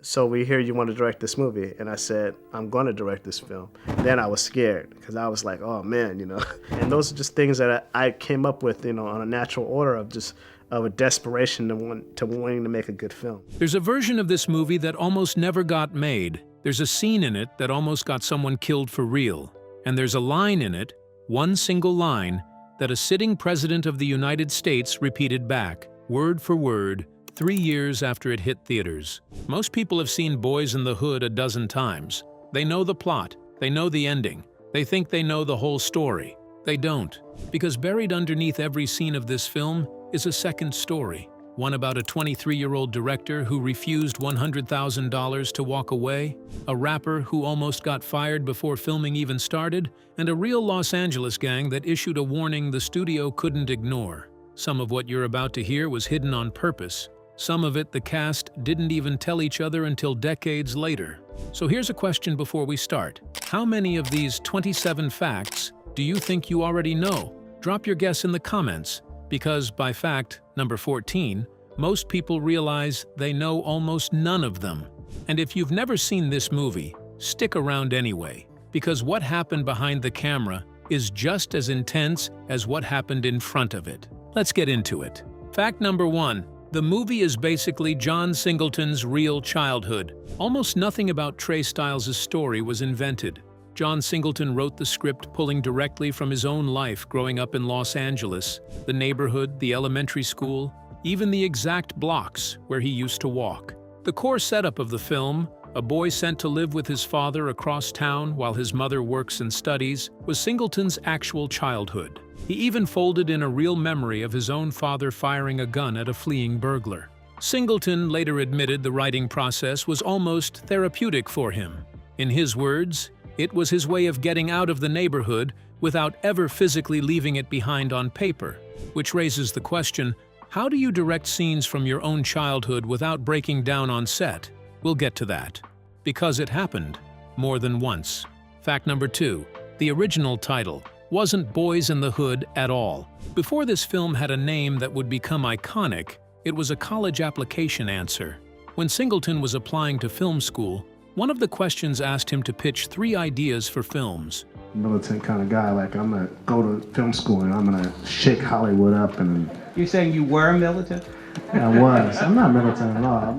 so we hear you want to direct this movie. And I said, I'm going to direct this film. Then I was scared because I was like, oh man, And those are just things that I came up with, on a natural order of a desperation to wanting to make a good film. There's a version of this movie that almost never got made. There's a scene in it that almost got someone killed for real. And there's a line in it, one single line, that a sitting president of the United States repeated back, word for word, 3 years after it hit theaters. Most people have seen Boyz n the Hood a dozen times. They know the plot, they know the ending, they think they know the whole story. They don't, because buried underneath every scene of this film is a second story. One about a 23-year-old director who refused $100,000 to walk away, a rapper who almost got fired before filming even started, and a real Los Angeles gang that issued a warning the studio couldn't ignore. Some of what you're about to hear was hidden on purpose. Some of it the cast didn't even tell each other until decades later. So here's a question before we start. How many of these 27 facts do you think you already know? Drop your guess in the comments, because by fact number 14, most people realize they know almost none of them. And if you've never seen this movie, stick around anyway, because what happened behind the camera is just as intense as what happened in front of it. Let's get into it. Fact number 1. The movie is basically John Singleton's real childhood. Almost nothing about Trey Styles' story was invented. John Singleton wrote the script pulling directly from his own life growing up in Los Angeles, the neighborhood, the elementary school, even the exact blocks where he used to walk. The core setup of the film, a boy sent to live with his father across town while his mother works and studies, was Singleton's actual childhood. He even folded in a real memory of his own father firing a gun at a fleeing burglar. Singleton later admitted the writing process was almost therapeutic for him. In his words, it was his way of getting out of the neighborhood without ever physically leaving it behind on paper, which raises the question, how do you direct scenes from your own childhood without breaking down on set? We'll get to that. Because it happened more than once. Fact number 2. The original title wasn't Boyz n the Hood at all. Before this film had a name that would become iconic, it was a college application answer. When Singleton was applying to film school, one of the questions asked him to pitch 3 ideas for films. Militant kind of guy, like I'm gonna go to film school and I'm gonna shake Hollywood up and... You're saying you were militant? Yeah, I was. I'm not militant at all.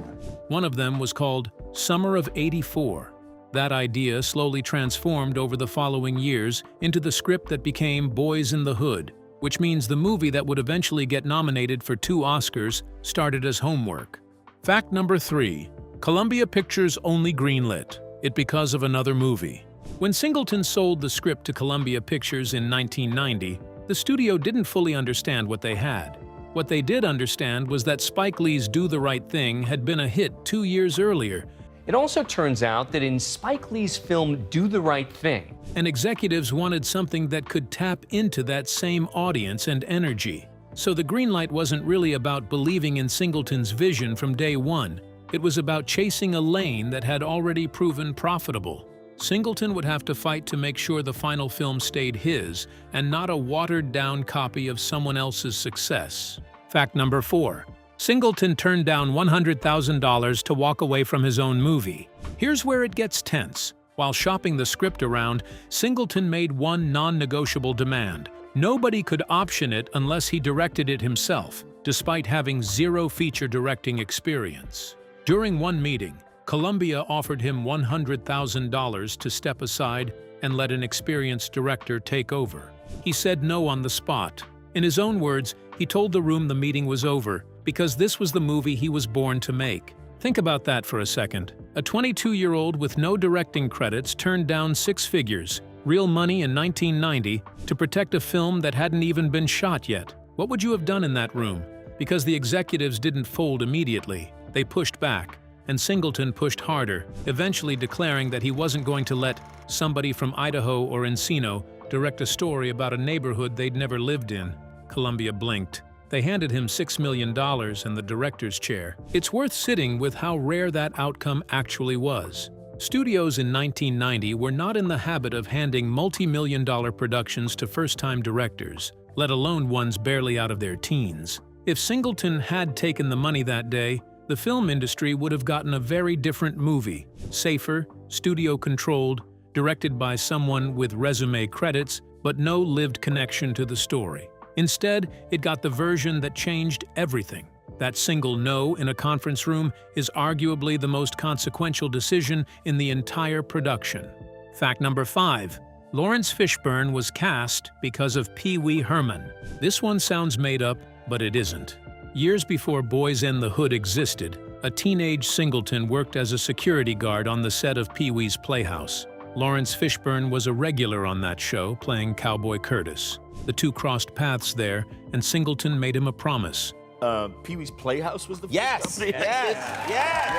One of them was called Summer of '84. That idea slowly transformed over the following years into the script that became Boyz n the Hood, which means the movie that would eventually get nominated for 2 Oscars started as homework. Fact number 3. Columbia Pictures only greenlit it because of another movie. When Singleton sold the script to Columbia Pictures in 1990, the studio didn't fully understand what they had. What they did understand was that Spike Lee's Do the Right Thing had been a hit 2 years earlier. It also turns out that in Spike Lee's film Do the Right Thing, and executives wanted something that could tap into that same audience and energy. So the greenlight wasn't really about believing in Singleton's vision from day one. It was about chasing a lane that had already proven profitable. Singleton would have to fight to make sure the final film stayed his and not a watered-down copy of someone else's success. Fact number 4. Singleton turned down $100,000 to walk away from his own movie. Here's where it gets tense. While shopping the script around, Singleton made one non-negotiable demand. Nobody could option it unless he directed it himself, despite having 0 feature directing experience. During one meeting, Columbia offered him $100,000 to step aside and let an experienced director take over. He said no on the spot. In his own words, he told the room the meeting was over because this was the movie he was born to make. Think about that for a second. A 22-year-old with no directing credits turned down 6 figures, real money in 1990, to protect a film that hadn't even been shot yet. What would you have done in that room? Because the executives didn't fold immediately. They pushed back, and Singleton pushed harder, eventually declaring that he wasn't going to let somebody from Idaho or Encino direct a story about a neighborhood they'd never lived in. Columbia blinked. They handed him $6 million and the director's chair. It's worth sitting with how rare that outcome actually was. Studios in 1990 were not in the habit of handing multi-million-dollar productions to first-time directors, let alone ones barely out of their teens. If Singleton had taken the money that day, the film industry would have gotten a very different movie, safer, studio-controlled, directed by someone with resume credits, but no lived connection to the story. Instead, it got the version that changed everything. That single no in a conference room is arguably the most consequential decision in the entire production. Fact number 5. Lawrence Fishburne was cast because of Pee Wee Herman. This one sounds made up, but it isn't. Years before Boyz n the Hood existed, a teenage Singleton worked as a security guard on the set of Pee Wee's Playhouse. Lawrence Fishburne was a regular on that show, playing Cowboy Curtis. The two crossed paths there, and Singleton made him a promise. Pee Wee's Playhouse was the Yes, first company? yes.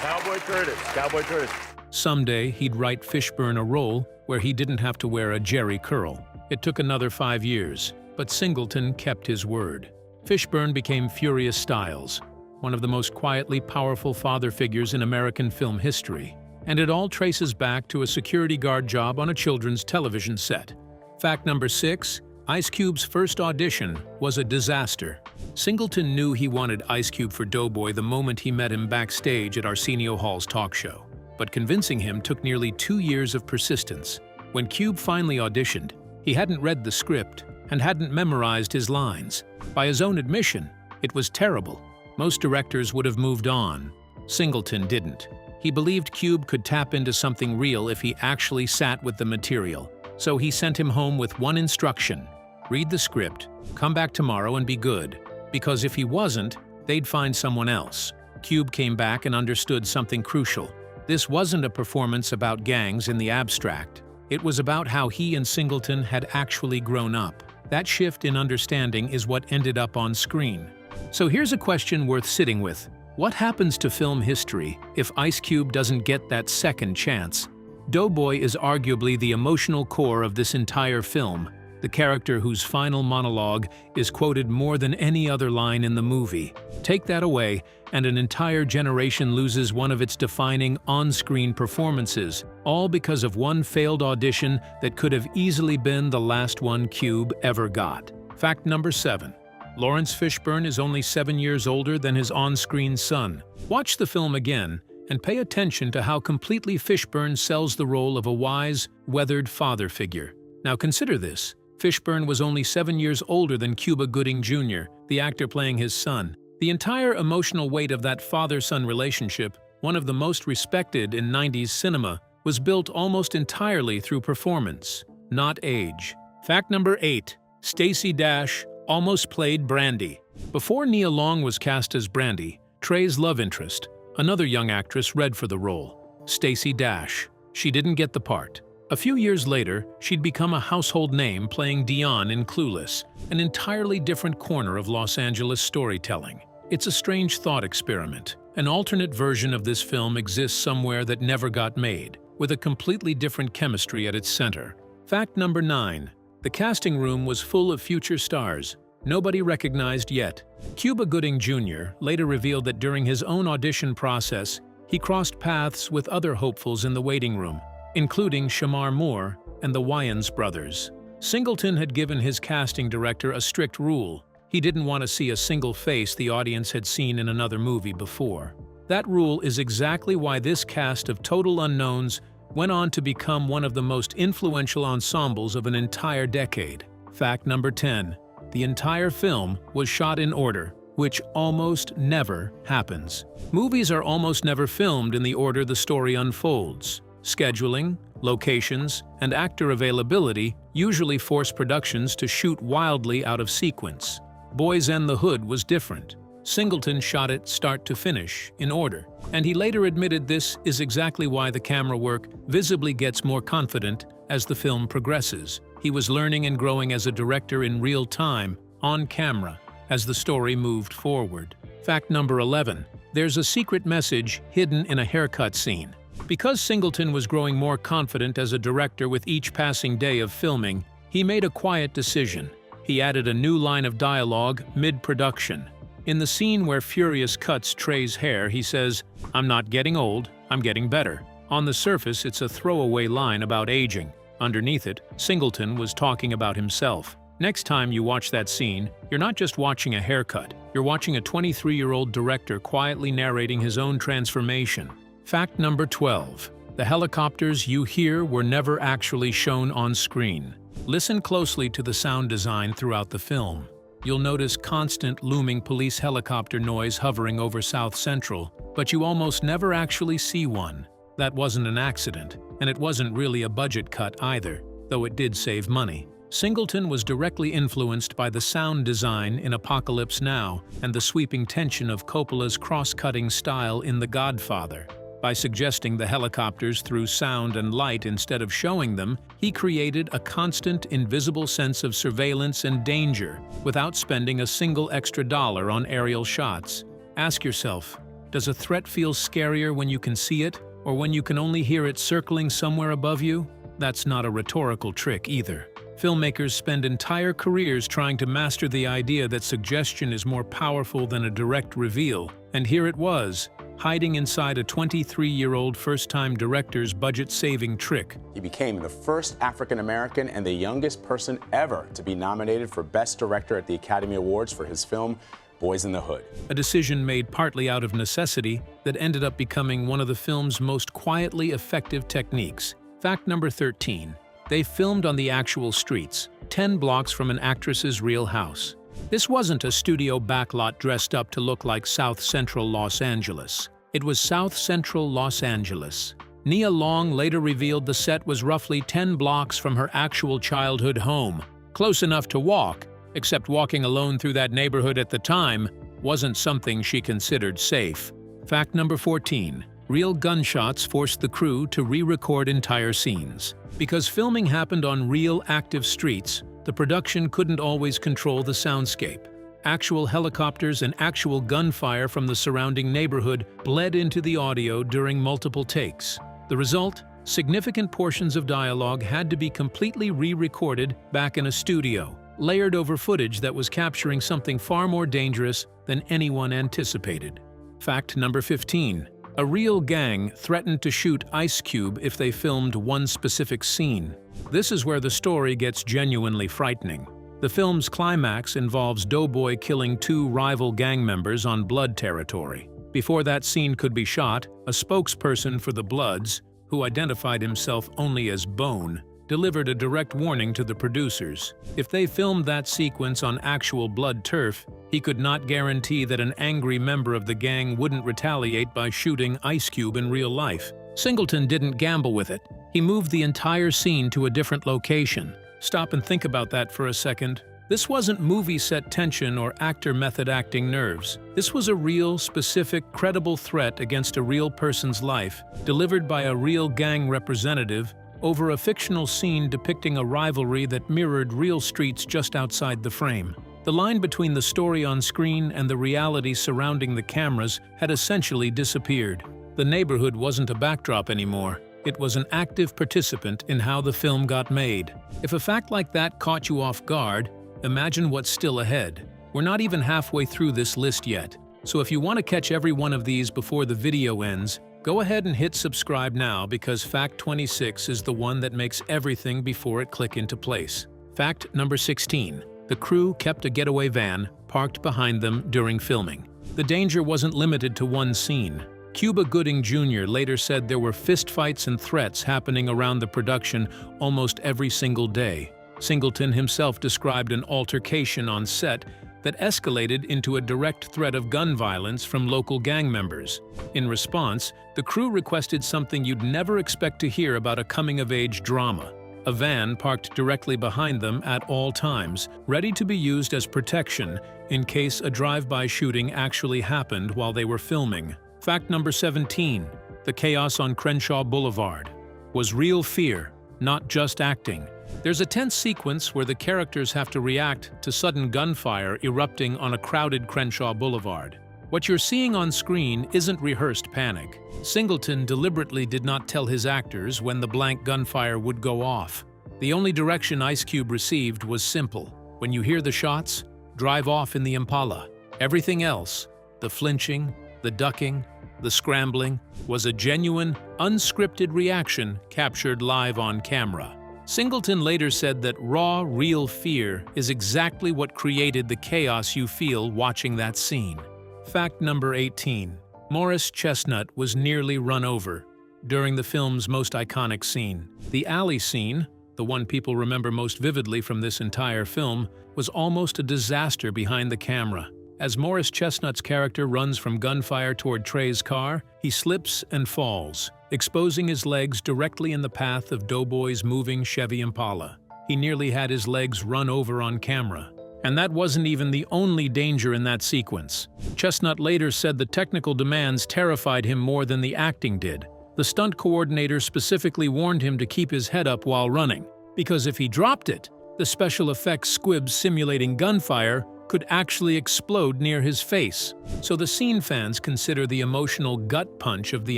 Cowboy Curtis. Someday, he'd write Fishburne a role where he didn't have to wear a jerry curl. It took another 5 years, but Singleton kept his word. Fishburne became Furious Styles, one of the most quietly powerful father figures in American film history. And it all traces back to a security guard job on a children's television set. Fact number 6. Ice Cube's first audition was a disaster. Singleton knew he wanted Ice Cube for Doughboy the moment he met him backstage at Arsenio Hall's talk show. But convincing him took nearly 2 years of persistence. When Cube finally auditioned, he hadn't read the script and hadn't memorized his lines. By his own admission, it was terrible. Most directors would have moved on. Singleton didn't. He believed Cube could tap into something real if he actually sat with the material. So he sent him home with one instruction: read the script, come back tomorrow and be good. Because if he wasn't, they'd find someone else. Cube came back and understood something crucial. This wasn't a performance about gangs in the abstract. It was about how he and Singleton had actually grown up. That shift in understanding is what ended up on screen. So here's a question worth sitting with. What happens to film history if Ice Cube doesn't get that second chance? Doughboy is arguably the emotional core of this entire film, the character whose final monologue is quoted more than any other line in the movie. Take that away, and an entire generation loses one of its defining on-screen performances, all because of one failed audition that could have easily been the last one Cube ever got. Fact number 7. Lawrence Fishburne is only 7 years older than his on-screen son. Watch the film again and pay attention to how completely Fishburne sells the role of a wise, weathered father figure. Now consider this. Fishburne was only 7 years older than Cuba Gooding Jr., the actor playing his son. The entire emotional weight of that father-son relationship, one of the most respected in 90s cinema, was built almost entirely through performance, not age. Fact number 8. Stacey Dash almost played Brandy. Before Nia Long was cast as Brandy, Trey's love interest, another young actress, read for the role, Stacey Dash. She didn't get the part. A few years later, she'd become a household name playing Dion in Clueless, an entirely different corner of Los Angeles storytelling. It's a strange thought experiment. An alternate version of this film exists somewhere that never got made, with a completely different chemistry at its center. Fact number 9. The casting room was full of future stars, nobody recognized yet. Cuba Gooding Jr. later revealed that during his own audition process, he crossed paths with other hopefuls in the waiting room, including Shamar Moore and the Wayans brothers. Singleton had given his casting director a strict rule. He didn't want to see a single face the audience had seen in another movie before. That rule is exactly why this cast of total unknowns went on to become one of the most influential ensembles of an entire decade. Fact number 10. The entire film was shot in order, which almost never happens. Movies are almost never filmed in the order the story unfolds. Scheduling, locations, and actor availability usually force productions to shoot wildly out of sequence. Boyz n the Hood was different. Singleton shot it start to finish, in order, and he later admitted this is exactly why the camera work visibly gets more confident as the film progresses. He was learning and growing as a director in real time, on camera, as the story moved forward. Fact number 11. There's a secret message hidden in a haircut scene. Because Singleton was growing more confident as a director with each passing day of filming, he made a quiet decision. He added a new line of dialogue mid-production. In the scene where Furious cuts Trey's hair, he says, "I'm not getting old, I'm getting better." On the surface, it's a throwaway line about aging. Underneath it, Singleton was talking about himself. Next time you watch that scene, you're not just watching a haircut, You're watching a 23-year-old director quietly narrating his own transformation. Fact number 12. The helicopters you hear were never actually shown on screen. Listen closely to the sound design throughout the film. You'll notice constant looming police helicopter noise hovering over South Central, but you almost never actually see one. That wasn't an accident, and it wasn't really a budget cut either, though it did save money. Singleton was directly influenced by the sound design in Apocalypse Now and the sweeping tension of Coppola's cross-cutting style in The Godfather. By suggesting the helicopters through sound and light instead of showing them, he created a constant, invisible sense of surveillance and danger without spending a single extra dollar on aerial shots. Ask yourself, does a threat feel scarier when you can see it, or when you can only hear it circling somewhere above you? That's not a rhetorical trick either. Filmmakers spend entire careers trying to master the idea that suggestion is more powerful than a direct reveal, and here it was, hiding inside a 23-year-old first-time director's budget-saving trick. He became the first African-American and the youngest person ever to be nominated for Best Director at the Academy Awards for his film Boyz in the Hood. A decision made partly out of necessity that ended up becoming one of the film's most quietly effective techniques. Fact number 13. They filmed on the actual streets, 10 blocks from an actress's real house. This wasn't a studio backlot dressed up to look like South Central Los Angeles. It was South Central Los Angeles. Nia Long later revealed the set was roughly 10 blocks from her actual childhood home. Close enough to walk, except walking alone through that neighborhood at the time wasn't something she considered safe. Fact number 14. Real gunshots forced the crew to re-record entire scenes. Because filming happened on real, active streets, the production couldn't always control the soundscape. Actual helicopters and actual gunfire from the surrounding neighborhood bled into the audio during multiple takes. The result? Significant portions of dialogue had to be completely re-recorded back in a studio, layered over footage that was capturing something far more dangerous than anyone anticipated. Fact number 15. A real gang threatened to shoot Ice Cube if they filmed one specific scene. This is where the story gets genuinely frightening. The film's climax involves Doughboy killing 2 rival gang members on Blood territory. Before that scene could be shot, a spokesperson for the Bloods, who identified himself only as Bone, delivered a direct warning to the producers. If they filmed that sequence on actual Blood turf, he could not guarantee that an angry member of the gang wouldn't retaliate by shooting Ice Cube in real life. Singleton didn't gamble with it. He moved the entire scene to a different location. Stop and think about that for a second. This wasn't movie set tension or actor method acting nerves. This was a real, specific, credible threat against a real person's life, delivered by a real gang representative over a fictional scene depicting a rivalry that mirrored real streets just outside the frame. The line between the story on screen and the reality surrounding the cameras had essentially disappeared. The neighborhood wasn't a backdrop anymore. It was an active participant in how the film got made. If a fact like that caught you off guard, imagine what's still ahead. We're not even halfway through this list yet, so if you want to catch every one of these before the video ends, go ahead and hit subscribe now, because fact 26 is the one that makes everything before it click into place. Fact number 16. The crew kept a getaway van parked behind them during filming. The danger wasn't limited to one scene. Cuba Gooding Jr. later said there were fistfights and threats happening around the production almost every single day. Singleton himself described an altercation on set that escalated into a direct threat of gun violence from local gang members. In response, the crew requested something you'd never expect to hear about a coming-of-age drama: a van parked directly behind them at all times, ready to be used as protection in case a drive-by shooting actually happened while they were filming. Fact number 17. The chaos on Crenshaw Boulevard was real fear, not just acting. There's a tense sequence where the characters have to react to sudden gunfire erupting on a crowded Crenshaw Boulevard. What you're seeing on screen isn't rehearsed panic. Singleton deliberately did not tell his actors when the blank gunfire would go off. The only direction Ice Cube received was simple: when you hear the shots, drive off in the Impala. Everything else, the flinching, the ducking, the scrambling, was a genuine, unscripted reaction captured live on camera. Singleton later said that raw, real fear is exactly what created the chaos you feel watching that scene. Fact number 18. Morris Chestnut was nearly run over during the film's most iconic scene. The alley scene, the one people remember most vividly from this entire film, was almost a disaster behind the camera. As Morris Chestnut's character runs from gunfire toward Trey's car, he slips and falls, exposing his legs directly in the path of Doughboy's moving Chevy Impala. He nearly had his legs run over on camera. And that wasn't even the only danger in that sequence. Chestnut later said the technical demands terrified him more than the acting did. The stunt coordinator specifically warned him to keep his head up while running, because if he dropped it, the special effects squibs simulating gunfire could actually explode near his face. So the scene fans consider the emotional gut punch of the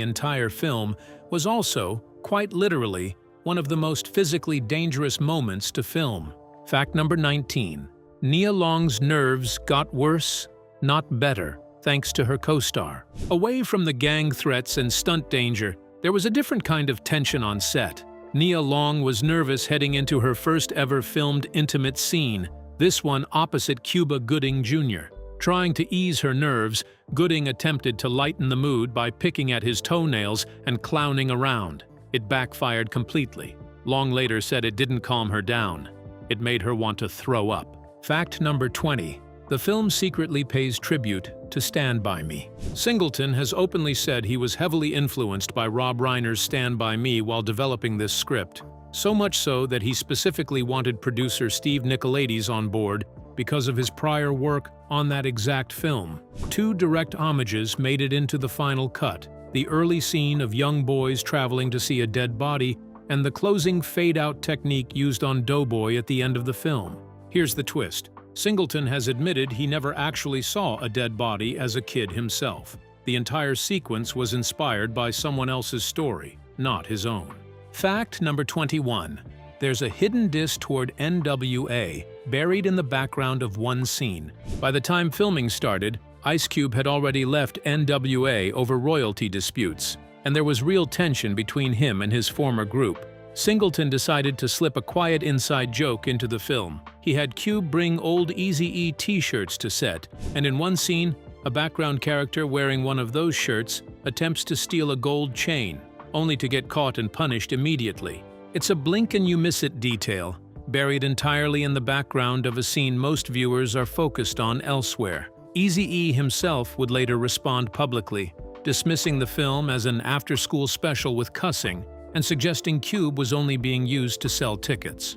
entire film was also, quite literally, one of the most physically dangerous moments to film. Fact number 19. Nia Long's nerves got worse, not better, thanks to her co-star. Away from the gang threats and stunt danger, there was a different kind of tension on set. Nia Long was nervous heading into her first ever filmed intimate scene, this one opposite Cuba Gooding Jr. Trying to ease her nerves, Gooding attempted to lighten the mood by picking at his toenails and clowning around. It backfired completely. Long later said it didn't calm her down. It made her want to throw up. Fact number 20. The film secretly pays tribute to Stand By Me. Singleton has openly said he was heavily influenced by Rob Reiner's Stand By Me while developing this script, so much so that he specifically wanted producer Steve Nicolaides on board because of his prior work on that exact film. 2 direct homages made it into the final cut: the early scene of young boys traveling to see a dead body and the closing fade-out technique used on Doughboy at the end of the film. Here's the twist. Singleton has admitted he never actually saw a dead body as a kid himself. The entire sequence was inspired by someone else's story, not his own. Fact number 21. There's a hidden diss toward NWA buried in the background of one scene. By the time filming started, Ice Cube had already left NWA over royalty disputes, and there was real tension between him and his former group. Singleton decided to slip a quiet inside joke into the film. He had Cube bring old Eazy-E t-shirts to set, and in one scene, a background character wearing one of those shirts attempts to steal a gold chain, only to get caught and punished immediately. It's a blink-and-you-miss-it detail, buried entirely in the background of a scene most viewers are focused on elsewhere. Eazy-E himself would later respond publicly, dismissing the film as an after-school special with cussing, and suggesting Cube was only being used to sell tickets.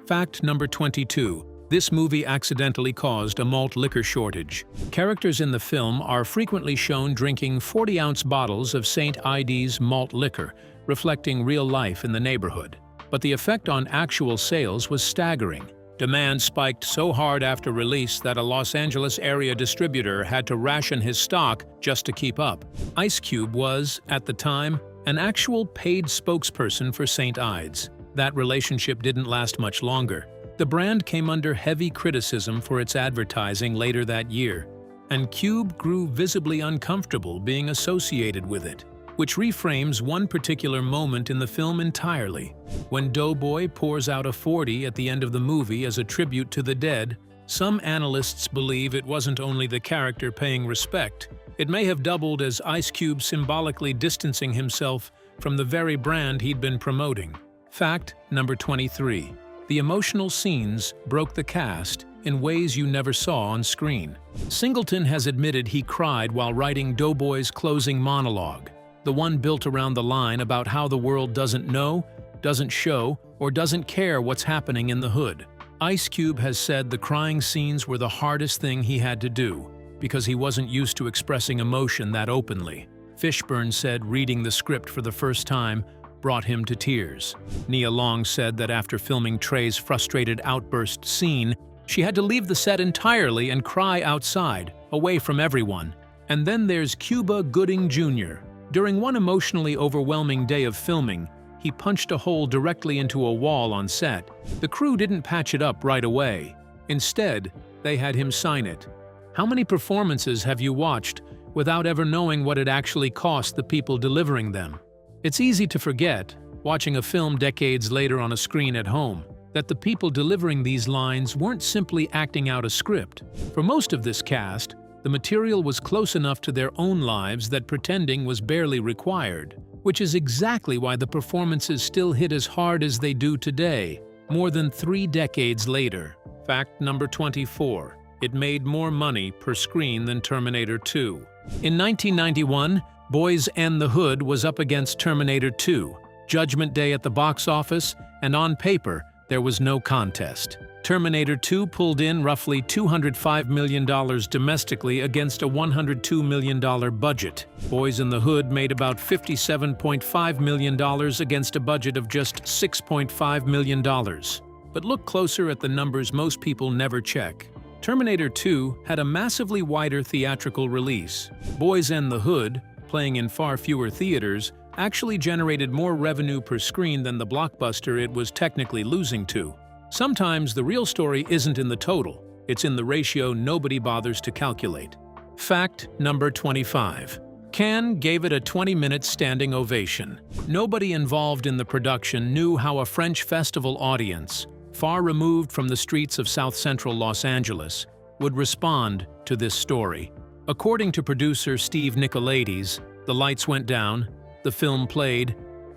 Fact number 22. This movie accidentally caused a malt liquor shortage. Characters in the film are frequently shown drinking 40-ounce bottles of St. Ides malt liquor, reflecting real life in the neighborhood. But the effect on actual sales was staggering. Demand spiked so hard after release that a Los Angeles area distributor had to ration his stock just to keep up. Ice Cube was, at the time, an actual paid spokesperson for St. Ides. That relationship didn't last much longer. The brand came under heavy criticism for its advertising later that year, and Cube grew visibly uncomfortable being associated with it, which reframes one particular moment in the film entirely. When Doughboy pours out a 40 at the end of the movie as a tribute to the dead, some analysts believe it wasn't only the character paying respect, it may have doubled as Ice Cube symbolically distancing himself from the very brand he'd been promoting. Fact number 23. The emotional scenes broke the cast in ways you never saw on screen. Singleton has admitted he cried while writing Doughboy's closing monologue, the one built around the line about how the world doesn't know, doesn't show, or doesn't care what's happening in the hood. Ice Cube has said the crying scenes were the hardest thing he had to do, because he wasn't used to expressing emotion that openly. Fishburne said reading the script for the first time brought him to tears. Nia Long said that after filming Trey's frustrated outburst scene, she had to leave the set entirely and cry outside, away from everyone. And then there's Cuba Gooding Jr. During one emotionally overwhelming day of filming, he punched a hole directly into a wall on set. The crew didn't patch it up right away. Instead, they had him sign it. How many performances have you watched without ever knowing what it actually cost the people delivering them? It's easy to forget, watching a film decades later on a screen at home, that the people delivering these lines weren't simply acting out a script. For most of this cast, the material was close enough to their own lives that pretending was barely required, which is exactly why the performances still hit as hard as they do today, more than 3 decades later. Fact number 24. It made more money per screen than Terminator 2. In 1991, Boyz and the Hood was up against Terminator 2, Judgment Day at the box office, and on paper, there was no contest. Terminator 2 pulled in roughly $205 million domestically against a $102 million budget. Boyz and the Hood made about $57.5 million against a budget of just $6.5 million. But look closer at the numbers most people never check. Terminator 2 had a massively wider theatrical release. Boyz and the Hood, playing in far fewer theaters, actually generated more revenue per screen than the blockbuster it was technically losing to. Sometimes the real story isn't in the total, it's in the ratio nobody bothers to calculate. Fact number 25. Cannes gave it a 20-minute standing ovation. Nobody involved in the production knew how a French festival audience, far removed from the streets of south-central Los Angeles, would respond to this story. According to producer Steve Nicolaides, the lights went down, the film played,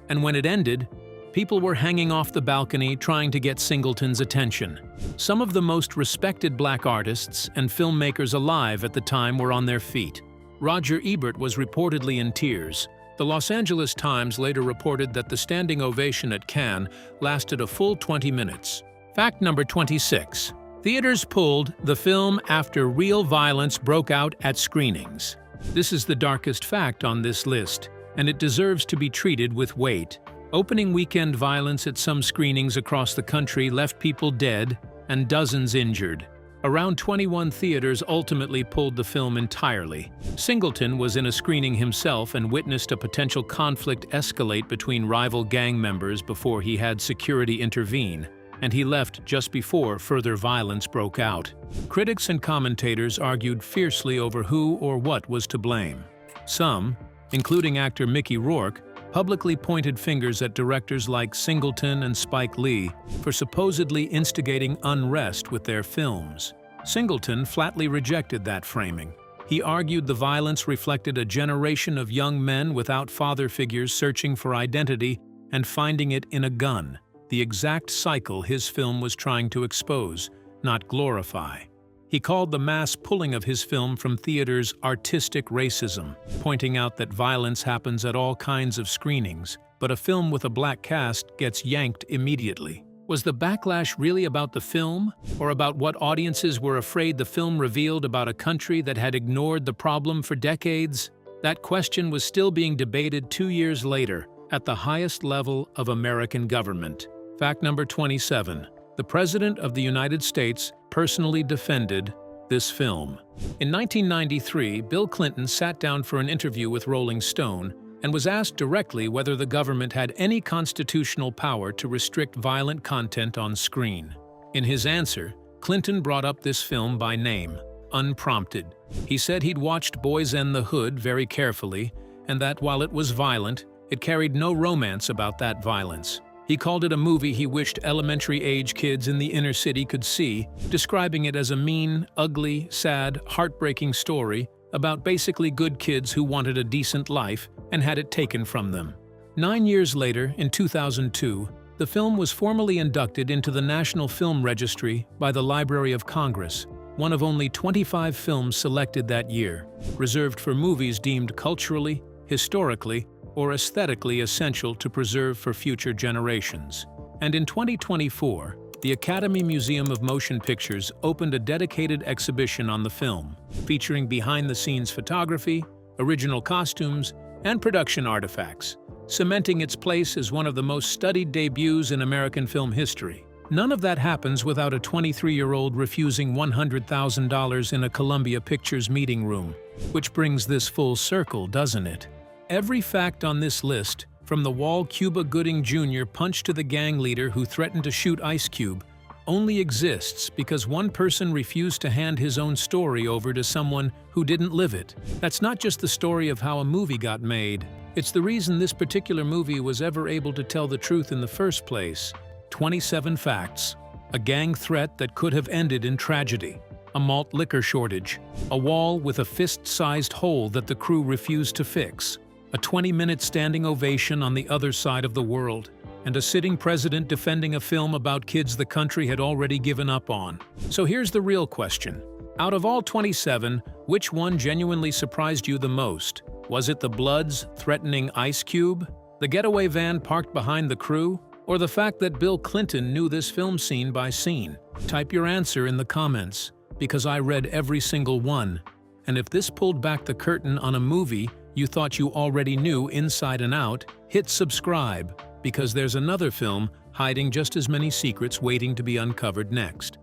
and when it ended, people were hanging off the balcony trying to get Singleton's attention. Some of the most respected black artists and filmmakers alive at the time were on their feet. Roger Ebert was reportedly in tears. The Los Angeles Times later reported that the standing ovation at Cannes lasted a full 20 minutes. Fact number 26. Theaters pulled the film after real violence broke out at screenings. This is the darkest fact on this list, and it deserves to be treated with weight. Opening weekend violence at some screenings across the country left people dead and dozens injured. Around 21 theaters ultimately pulled the film entirely. Singleton was in a screening himself and witnessed a potential conflict escalate between rival gang members before he had security intervene, and he left just before further violence broke out. Critics and commentators argued fiercely over who or what was to blame. Some, including actor Mickey Rourke, publicly pointed fingers at directors like Singleton and Spike Lee for supposedly instigating unrest with their films. Singleton flatly rejected that framing. He argued the violence reflected a generation of young men without father figures searching for identity and finding it in a gun, the exact cycle his film was trying to expose, not glorify. He called the mass pulling of his film from theaters artistic racism, pointing out that violence happens at all kinds of screenings, but a film with a black cast gets yanked immediately. Was the backlash really about the film, or about what audiences were afraid the film revealed about a country that had ignored the problem for decades? That question was still being debated 2 years later at the highest level of American government. Fact number 27. The President of the United States personally defended this film. In 1993, Bill Clinton sat down for an interview with Rolling Stone and was asked directly whether the government had any constitutional power to restrict violent content on screen. In his answer, Clinton brought up this film by name, unprompted. He said he'd watched Boyz and the Hood very carefully, and that while it was violent, it carried no romance about that violence. He called it a movie he wished elementary-age kids in the inner city could see, describing it as a mean, ugly, sad, heartbreaking story about basically good kids who wanted a decent life and had it taken from them. 9 years later, in 2002, the film was formally inducted into the National Film Registry by the Library of Congress, one of only 25 films selected that year, reserved for movies deemed culturally, historically, or aesthetically essential to preserve for future generations. And in 2024, the Academy Museum of Motion Pictures opened a dedicated exhibition on the film, featuring behind-the-scenes photography, original costumes, and production artifacts, cementing its place as one of the most studied debuts in American film history. None of that happens without a 23-year-old refusing $100,000 in a Columbia Pictures meeting room, which brings this full circle, doesn't it? Every fact on this list, from the wall Cuba Gooding Jr. punched to the gang leader who threatened to shoot Ice Cube, only exists because one person refused to hand his own story over to someone who didn't live it. That's not just the story of how a movie got made, It's the reason this particular movie was ever able to tell the truth in the first place. 27 facts. A gang threat that could have ended in tragedy. A malt liquor shortage. A wall with a fist-sized hole that the crew refused to fix. A 20-minute standing ovation on the other side of the world. And a sitting president defending a film about kids the country had already given up on. So here's the real question. Out of all 27, which one genuinely surprised you the most? Was it the Bloods threatening Ice Cube? The getaway van parked behind the crew? Or the fact that Bill Clinton knew this film scene by scene? Type your answer in the comments, because I read every single one. And if this pulled back the curtain on a movie you thought you already knew inside and out, hit subscribe, because there's another film hiding just as many secrets waiting to be uncovered next.